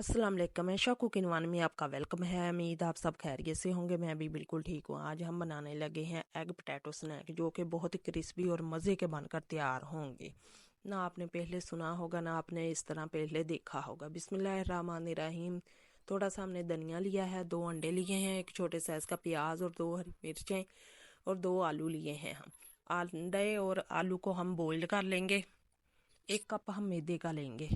अस्सलाम वालेकुम। ऐशा cooking one में आपका वेलकम है। उम्मीद आप सब खैरियत से होंगे। मैं भी बिल्कुल ठीक हूँ। आज हम बनाने लगे हैं एग पोटैटो स्नैक, जो कि बहुत ही क्रिस्पी और मज़े के बनकर तैयार होंगे। ना आपने पहले सुना होगा, ना आपने इस तरह पहले देखा होगा। बिस्मिल्लाहिर्रहमानिर्रहीम। थोड़ा सा हमने धनिया लिया है, 2 अंडे लिए हैं, एक छोटे साइज़ का प्याज और 2 हरी मिर्चें और 2 आलू लिए हैं। हम अंडे और आलू को हम बॉइल कर लेंगे। 1 कप हम मैदे का लेंगे।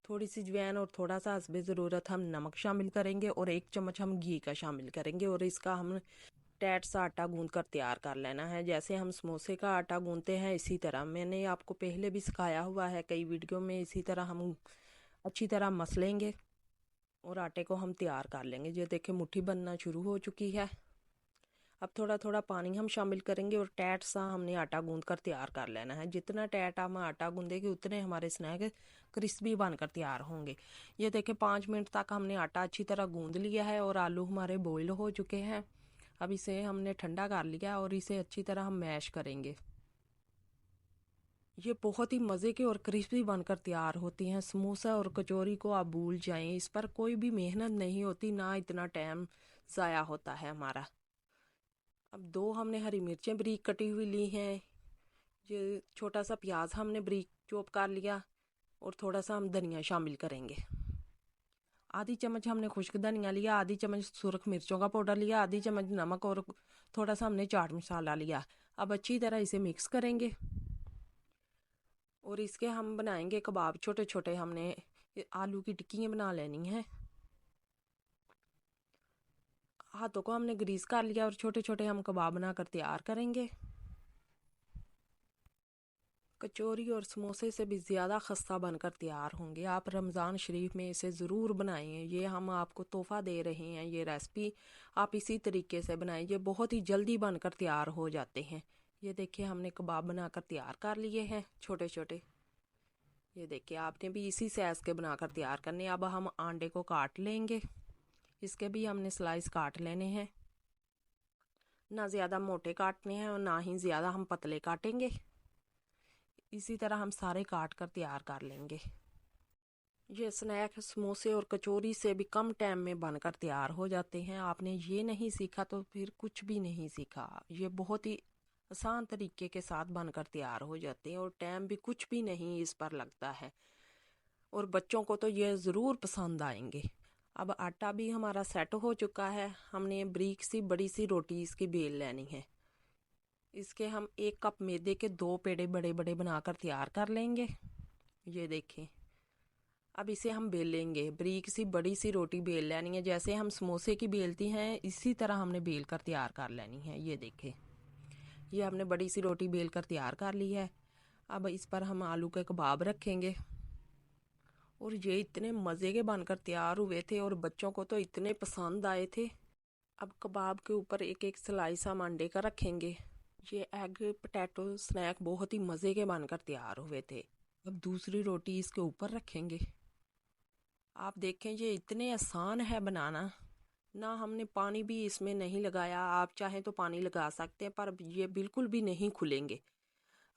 थोड़ी सी अजवाइन और थोड़ा सा हस्बे ज़रूरत हम नमक शामिल करेंगे और 1 चम्मच हम घी का शामिल करेंगे। और इसका हम टाइट सा आटा गूंद कर तैयार कर लेना है, जैसे हम समोसे का आटा गूंदते हैं इसी तरह। मैंने आपको पहले भी सिखाया हुआ है कई वीडियो में। इसी तरह हम अच्छी तरह मसलेंगे और आटे को हम तैयार कर लेंगे। ये देखें, मुट्ठी बनना शुरू हो चुकी है। अब थोड़ा थोड़ा पानी हम शामिल करेंगे और टाइट सा हमने आटा गूंद कर तैयार कर लेना है। जितना टाइट हम आटा गूंदेंगे उतने हमारे स्नैक क्रिस्पी बनकर तैयार होंगे। ये देखें, 5 मिनट तक हमने आटा अच्छी तरह गूंद लिया है और आलू हमारे बॉईल हो चुके हैं। अब इसे हमने ठंडा कर लिया और इसे अच्छी तरह हम मैश करेंगे। ये बहुत ही मज़े के और क्रिस्पी बनकर तैयार होती हैं। समोसा और कचौरी को आप भूल जाएं, इस पर कोई भी मेहनत नहीं होती, ना इतना टाइम ज़ाया होता है हमारा। अब 2 हमने हरी मिर्चें बारीक कटी हुई ली हैं। ये छोटा सा प्याज हमने बारीक चॉप कर लिया और थोड़ा सा हम धनिया शामिल करेंगे। आधी चम्मच हमने खुश्क धनिया लिया, आधी चम्मच सुरख मिर्चों का पाउडर लिया, आधी चम्मच नमक और थोड़ा सा हमने चाट मसाला लिया। अब अच्छी तरह इसे मिक्स करेंगे और इसके हम बनाएंगे कबाब। छोटे छोटे हमने आलू की टिक्कियाँ बना लेनी है। हाथों को हमने ग्रीस कर लिया और छोटे छोटे हम कबाब बनाकर तैयार करेंगे। कचौरी और समोसे से भी ज़्यादा खस्ता बनकर तैयार होंगे। आप रमज़ान शरीफ में इसे ज़रूर बनाएं। ये हम आपको तोहफ़ा दे रहे हैं। ये रेसिपी आप इसी तरीके से बनाएं। ये बहुत ही जल्दी बनकर तैयार हो जाते हैं। ये देखिए, हमने कबाब बनाकर तैयार कर लिए हैं छोटे छोटे। ये देखिए, आपने भी इसी साइज़ के बनाकर तैयार करने। अब हम अंडे को काट लेंगे। इसके भी हमने स्लाइस काट लेने हैं। ना ज़्यादा मोटे काटने हैं और ना ही ज़्यादा हम पतले काटेंगे। इसी तरह हम सारे काट कर तैयार कर लेंगे। ये स्नैक समोसे और कचौरी से भी कम टाइम में बनकर तैयार हो जाते हैं। आपने ये नहीं सीखा तो फिर कुछ भी नहीं सीखा। ये बहुत ही आसान तरीके के साथ बनकर तैयार हो जाते हैं और टाइम भी कुछ भी नहीं इस पर लगता है। और बच्चों को तो ये ज़रूर पसंद आएंगे। अब आटा भी हमारा सेट हो चुका है। हमने बारीक सी बड़ी सी रोटी इसकी बेल लेनी है। इसके हम 1 कप मैदे के 2 पेड़े बड़े बड़े बनाकर तैयार कर लेंगे। ये देखें, अब इसे हम बेल लेंगे। बारीक सी बड़ी सी रोटी बेल लेनी है, जैसे हम समोसे की बेलती हैं इसी तरह हमने बेल कर तैयार कर लेनी है। ये देखें, ये हमने बड़ी सी रोटी बेल कर तैयार कर ली है। अब इस पर हम आलू के कबाब रखेंगे और ये इतने मज़े के बनकर तैयार हुए थे और बच्चों को तो इतने पसंद आए थे। अब कबाब के ऊपर एक एक स्लाइस हम अंडे का रखेंगे। ये एग पोटैटो स्नैक बहुत ही मज़े के बनकर तैयार हुए थे। अब दूसरी रोटी इसके ऊपर रखेंगे। आप देखें, ये इतने आसान है बनाना। ना हमने पानी भी इसमें नहीं लगाया। आप चाहें तो पानी लगा सकते हैं, पर ये बिल्कुल भी नहीं खुलेंगे।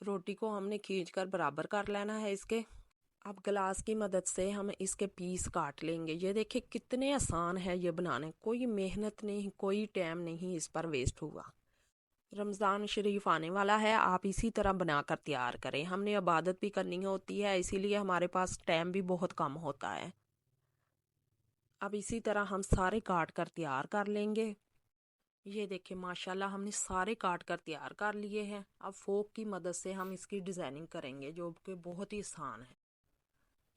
रोटी को हमने खींच कर बराबर कर लेना है इसके। अब गिलास की मदद से हम इसके पीस काट लेंगे। ये देखिए, कितने आसान है ये बनाने। कोई मेहनत नहीं, कोई टाइम नहीं इस पर वेस्ट हुआ। रमज़ान शरीफ आने वाला है, आप इसी तरह बनाकर तैयार करें। हमने इबादत भी करनी होती है, इसीलिए हमारे पास टाइम भी बहुत कम होता है। अब इसी तरह हम सारे काट कर तैयार कर लेंगे। ये देखिए, माशाल्लाह हमने सारे काट कर तैयार कर लिए हैं। अब फोक की मदद से हम इसकी डिज़ाइनिंग करेंगे, जो कि बहुत ही आसान है।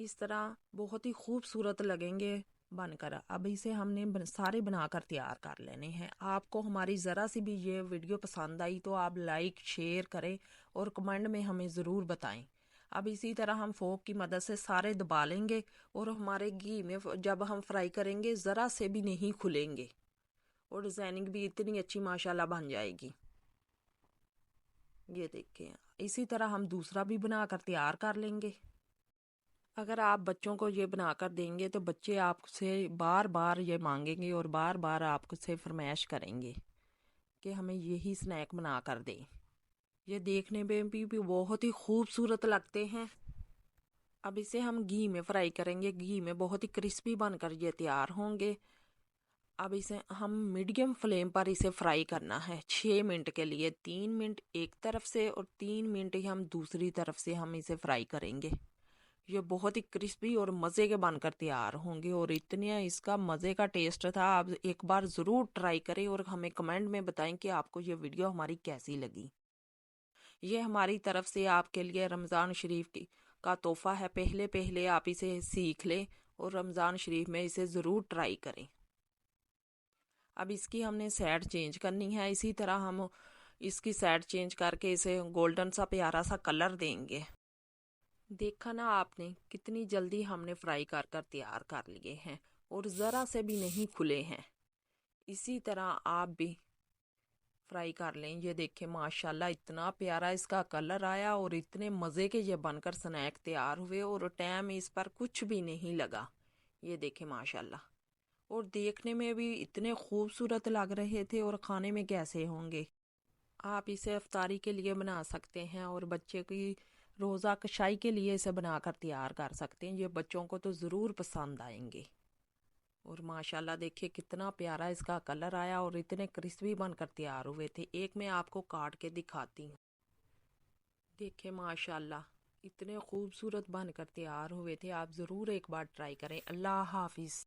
इस तरह बहुत ही खूबसूरत लगेंगे बनकर। अब इसे हमने सारे बनाकर तैयार कर लेने हैं। आपको हमारी ज़रा सी भी ये वीडियो पसंद आई तो आप लाइक शेयर करें और कमेंट में हमें ज़रूर बताएं। अब इसी तरह हम फोक की मदद से सारे दबा लेंगे और हमारे घी में जब हम फ्राई करेंगे ज़रा से भी नहीं खुलेंगे और डिज़ाइनिंग भी इतनी अच्छी माशाल्लाह बन जाएगी। ये देखें, इसी तरह हम दूसरा भी बनाकर तैयार कर लेंगे। अगर आप बच्चों को ये बनाकर देंगे तो बच्चे आपसे बार बार ये मांगेंगे और बार बार आपसे फरमाइश करेंगे कि हमें यही स्नैक बना कर दें। ये देखने में भी बहुत ही खूबसूरत लगते हैं अब इसे हम घी में फ्राई करेंगे। घी में बहुत ही क्रिस्पी बनकर ये तैयार होंगे। अब इसे हम मीडियम फ्लेम पर इसे फ्राई करना है 6 मिनट के लिए। 3 मिनट एक तरफ से और 3 मिनट ही हम दूसरी तरफ से हम इसे फ्राई करेंगे। ये बहुत ही क्रिस्पी और मज़े के बनकर तैयार होंगे और इतने इसका मज़े का टेस्ट था। आप एक बार ज़रूर ट्राई करें और हमें कमेंट में बताएं कि आपको ये वीडियो हमारी कैसी लगी। ये हमारी तरफ से आपके लिए रमज़ान शरीफ की का तोहफ़ा है। पहले पहले आप इसे सीख लें और रमज़ान शरीफ में इसे ज़रूर ट्राई करें। अब इसकी हमने साइड चेंज करनी है। इसी तरह हम इसकी साइड चेंज करके इसे गोल्डन सा प्यारा सा कलर देंगे। देखा ना आपने कितनी जल्दी हमने फ्राई कर कर तैयार कर लिए हैं और ज़रा से भी नहीं खुले हैं। इसी तरह आप भी फ्राई कर लें। ये देखें माशाल्लाह इतना प्यारा इसका कलर आया और इतने मज़े के ये बनकर स्नैक तैयार हुए और टाइम इस पर कुछ भी नहीं लगा। ये देखें माशाल्लाह, और देखने में भी इतने खूबसूरत लग रहे थे और खाने में कैसे होंगे। आप इसे इफ्तारी के लिए बना सकते हैं और बच्चे की रोज़ा कशाई के लिए इसे बनाकर तैयार कर सकते हैं। ये बच्चों को तो ज़रूर पसंद आएंगे। और माशाल्लाह देखिए कितना प्यारा इसका कलर आया और इतने क्रिस्पी बनकर तैयार हुए थे। एक मैं आपको काट के दिखाती हूँ। देखिए माशाल्लाह इतने खूबसूरत बनकर तैयार हुए थे। आप ज़रूर एक बार ट्राई करें। अल्लाह हाफिज़।